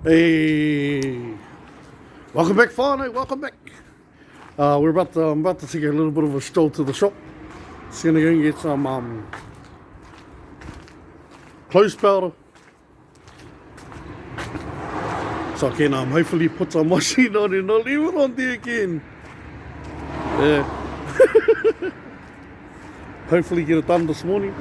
Hey, welcome back, Farno. Welcome back. I'm about to take a little bit of a stroll to the shop. Just gonna go and get some clothes powder, so I can hopefully put some washing on and not leave it on there again. Yeah. Hopefully get it done this morning.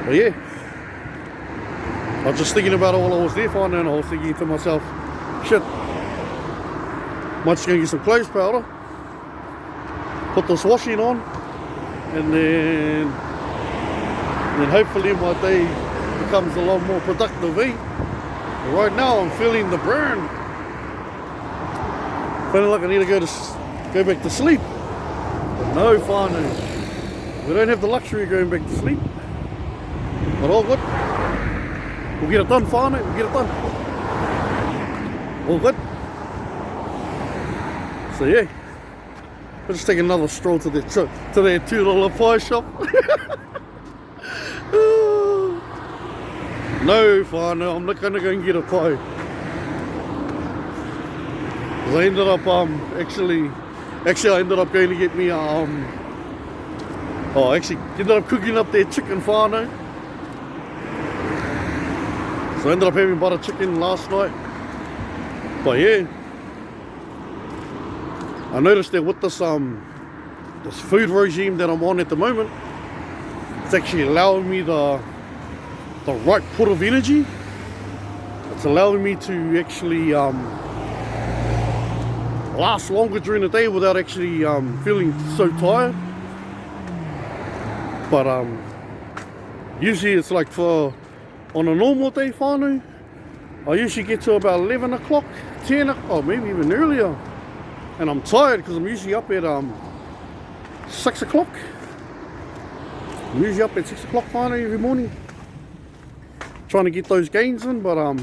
But yeah. I was just thinking about it while I was there, Farno, and I was thinking to myself, shit, might just go get some clothes powder, put this washing on, and then hopefully my day becomes a lot more productive, eh? But right now I'm feeling the burn. Feeling like I need to go back to sleep. But no, Farno, we don't have the luxury of going back to sleep. But all good. We'll get it done, Farno. We'll get it done. All good. So yeah, we'll just take another stroll to their $2 pie shop. No, Farno, I'm not gonna go and get a pie. I ended up actually I ended up going to get me ended up cooking up their chicken, Farno. So I ended up having butter chicken last night. But yeah, I noticed that with this food regime that I'm on at the moment, it's actually allowing me the right put of energy. It's allowing me to actually last longer during the day without actually feeling so tired. But usually it's like on a normal day, Farno, I usually get to about 11 o'clock, 10 o'clock, or maybe even earlier. And I'm tired because I'm usually up at 6 o'clock. I'm usually up at 6 o'clock, Farno, every morning. Trying to get those gains in, but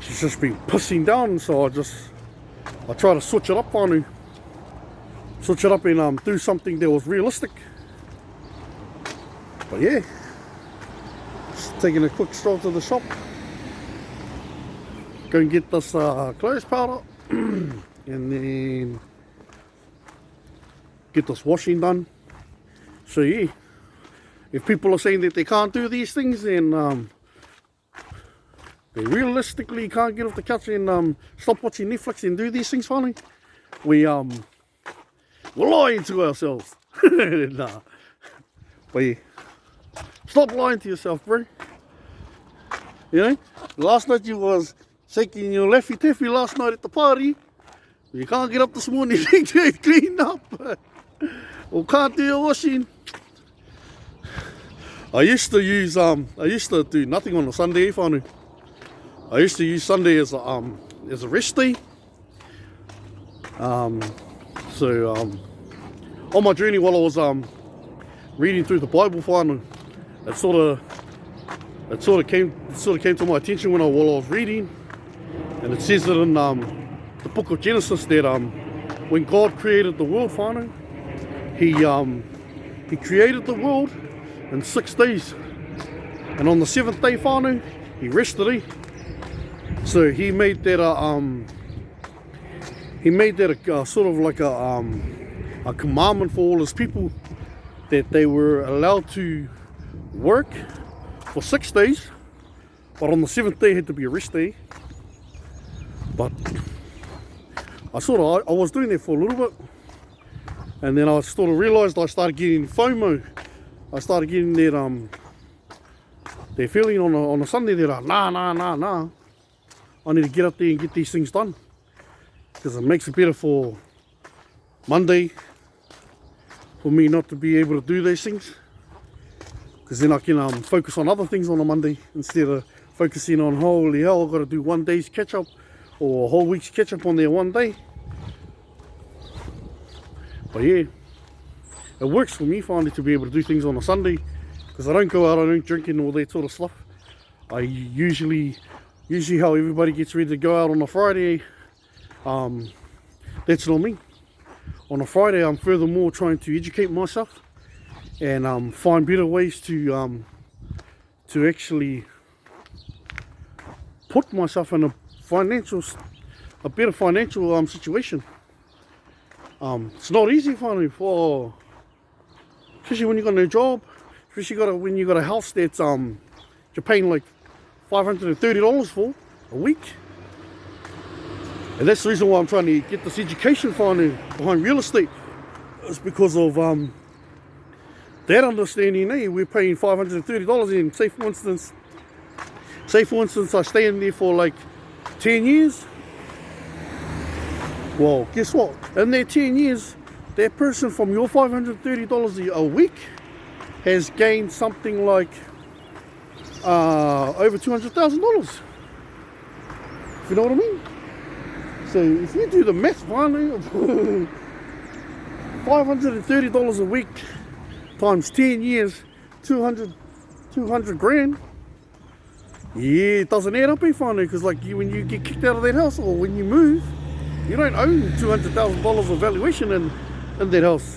she's just been pissing down, so I try to switch it up, Farno. Switch it up and do something that was realistic. But yeah. Taking a quick stroll to the shop, go and get this clothes powder and then get this washing done. So yeah, if people are saying that they can't do these things, then they realistically can't get off the couch and stop watching Netflix and do these things, finally. We're lying to ourselves. Nah. But yeah, stop lying to yourself, bro. You know, last night you was shaking your leffy taffy last night at the party. You can't get up this morning to clean up. Or can't do your washing. I used to do nothing on a Sunday, Farno. I used to use Sunday as a rest day. On my journey while I was reading through the Bible, Farno, it sort of came to my attention while I was reading, and it says that in the book of Genesis that when God created the world, Farno, he created the world in 6 days, and on the 7th day, Farno, he rested. So he made that sort of like a commandment for all his people that they were allowed to work for 6 days, but on the 7th day had to be a rest day. But I was doing that for a little bit, and then I sort of realized I started getting FOMO. I started getting that feeling on a Sunday that nah, I need to get up there and get these things done, because it makes it better for Monday for me not to be able to do these things. Because then I can focus on other things on a Monday instead of focusing on, holy hell, I've got to do one day's catch up or a whole week's catch up on there one day. But yeah, it works for me finally to be able to do things on a Sunday, because I don't go out, I don't drink and all that sort of stuff. I usually how everybody gets ready to go out on a Friday, that's not me. On a Friday, I'm furthermore trying to educate myself and find better ways to to actually put myself in a better financial situation. It's not easy finally for, especially when you got no job, especially when you got a house that's you're paying like $530 for a week. And that's the reason why I'm trying to get this education finally behind real estate. It's because of that understanding. We're paying $530 in, say for instance I stay in there for like 10 years. Well, guess what? In that 10 years, that person from your $530 a week has gained something like over $200,000. If you know what I mean? So if you do the math, finally, $530 a week times 10 years, 200 grand. Yeah, it doesn't add up finally, because like when you get kicked out of that house or when you move, you don't own $200,000 of valuation in that house.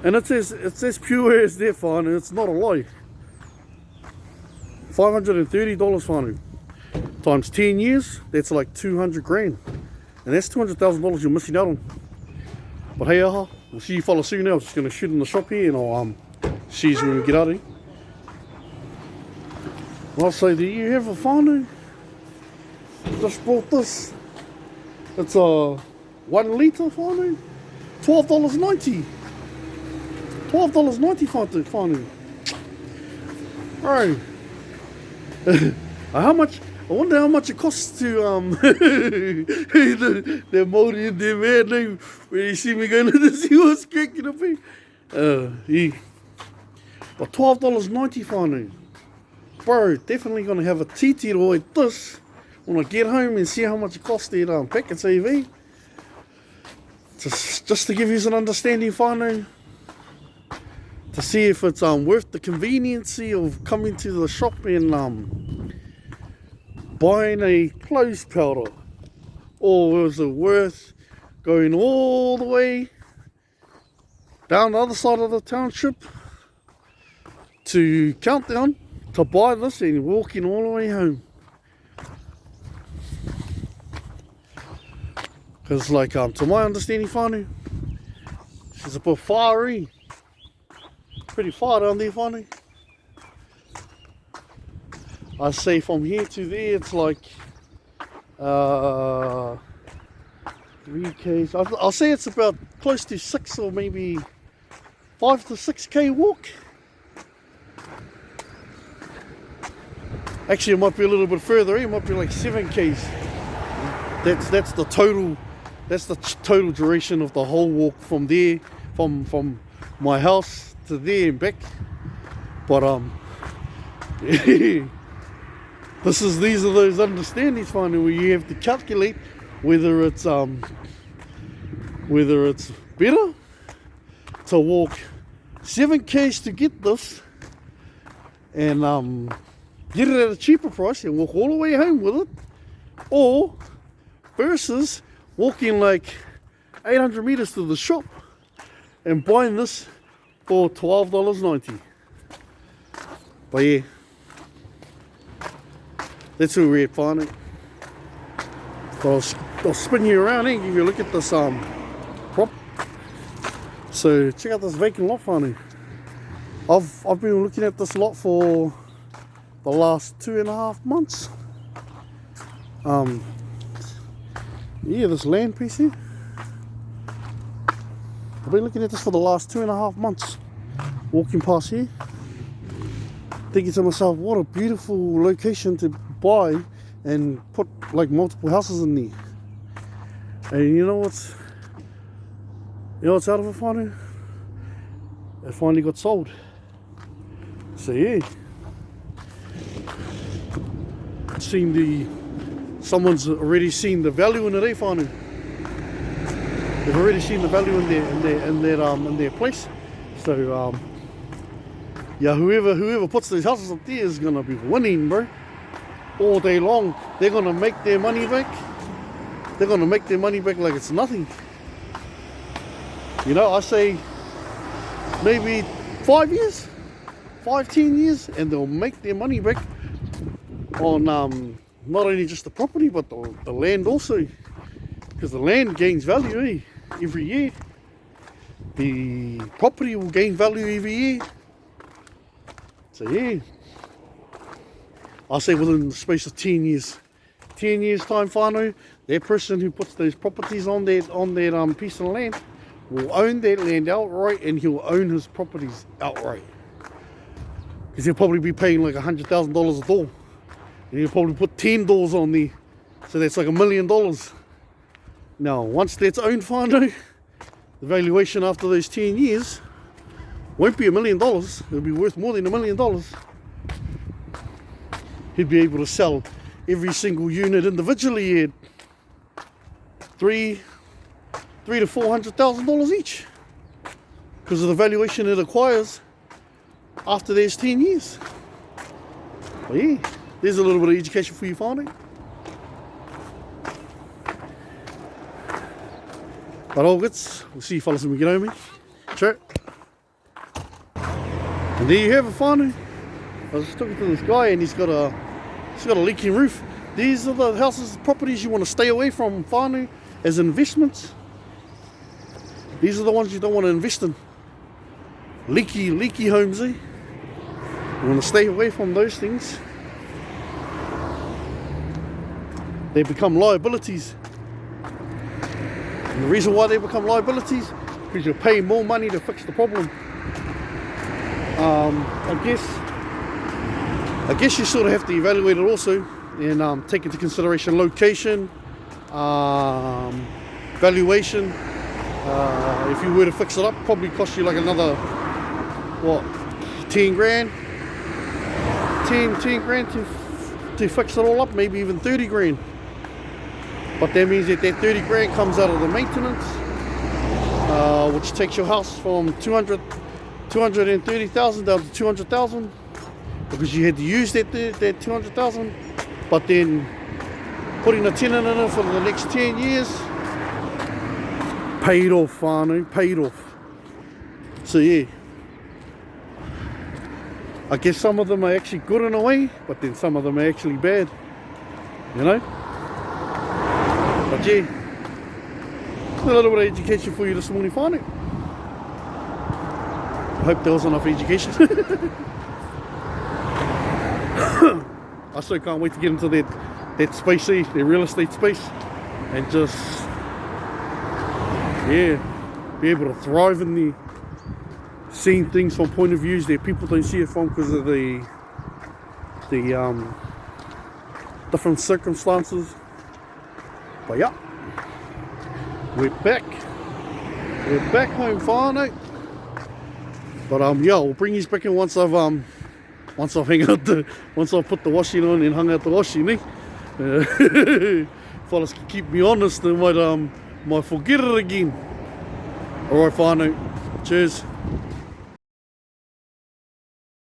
And it's as pure as that, finally. It's not a lie. $530 finally times 10 years, that's like 200 grand. And that's $200,000 you're missing out on. But hey, we'll see you fellas soon now. I'm just going to shoot in the shop here and I'll see you when we get out of here. Well, so do you have a whānau? Just bought this. It's a 1 litre whānau. $12.90. $12.90 whānau. Bro. How much? I wonder how much it costs to the Māori in there, man. When you see me going to see what's cracking up here. Yeah. But $12.90 whānau. Bro, definitely gonna have a titiro at this when I get home and see how much it costs at Packet TV. Just to give you an understanding, whānau. To see if it's worth the conveniency of coming to the shop and buying a clothes powder, or is it worth going all the way down the other side of the township to Countdown to buy this and walking all the way home? Because like to my understanding, whānau, it's a bit far, pretty far down there, whānau. I say from here to there it's like 3K. I'll say it's about close to 6 or maybe 5 to 6K walk. Actually, it might be a little bit further. It might be like 7Ks. That's the total. That's the total duration of the whole walk from there, from my house to there and back. But these are those understandings, finally, where you have to calculate whether it's better to walk 7Ks to get this and get it at a cheaper price and walk all the way home with it, or versus walking like 800 meters to the shop and buying this for $12.90. But yeah, that's where we're at, whānau. I'll spin you around and give you a look at this prop. So check out this vacant lot, whānau. I've been looking at this lot for the last 2.5 months. Yeah, this land piece here. I've been looking at this for the last 2.5 months. Walking past here, thinking to myself, what a beautiful location to buy and put like multiple houses in there. And you know what's out of it, whānau? It finally got sold. So yeah, someone's already seen the value in it, whānau. They've already seen the value in their place. So yeah, whoever puts these houses up there is gonna be winning, bro. All day long, they're gonna make their money back. They're gonna make their money back like it's nothing. You know, I say maybe 5 years. 5-10 years, and they'll make their money back on not only just the property but the land also, because the land gains value every year. The property will gain value every year. So yeah, I say within the space of 10 years, 10 years time, whānau, that person who puts those properties on that piece of land will own that land outright, and he'll own his properties outright. Because he'll probably be paying like $100,000 a door, and he'll probably put 10 doors on there, so that's like $1 million. Now, once that's owned, whānau, the valuation after those 10 years won't be $1 million. It'll be worth more than $1 million. He'd be able to sell every single unit individually at $300,000 to $400,000 each, because of the valuation it acquires after there's 10 years. But yeah, there's a little bit of education for you, whānau. But all good. We'll see you fellas when we get home. Sure. And there you have it, whānau. I was just talking to this guy, and he's got a leaking roof. These are the houses, properties you want to stay away from, whānau, as investments. These are the ones you don't want to invest in. Leaky homes, You want to stay away from those things. They become liabilities. And the reason why they become liabilities, because you're paying more money to fix the problem. I guess you sort of have to evaluate it also, and take into consideration location, valuation. If you were to fix it up, probably cost you like another, what, 10 grand? 10 grand to fix it all up, maybe even 30 grand. But that means that 30 grand comes out of the maintenance, which takes your house from 230,000 down to 200,000, because you had to use that 200,000. But then putting a tenant in it for the next 10 years, paid off, whānau, paid off. So yeah, I guess some of them are actually good in a way, but then some of them are actually bad, you know. But yeah, a little bit of education for you this morning, whānau. I hope there was enough education. I so can't wait to get into that space, the real estate space, and just, yeah, be able to thrive in the seeing things from point of views that people don't see it from, because of the different circumstances. But yeah, we're back home, whānau. But yeah, I'll bring you back in once I've once I've put the washing on and hung out the washing, fellas can keep me honest, and might forget it again. Alright, whānau. Cheers.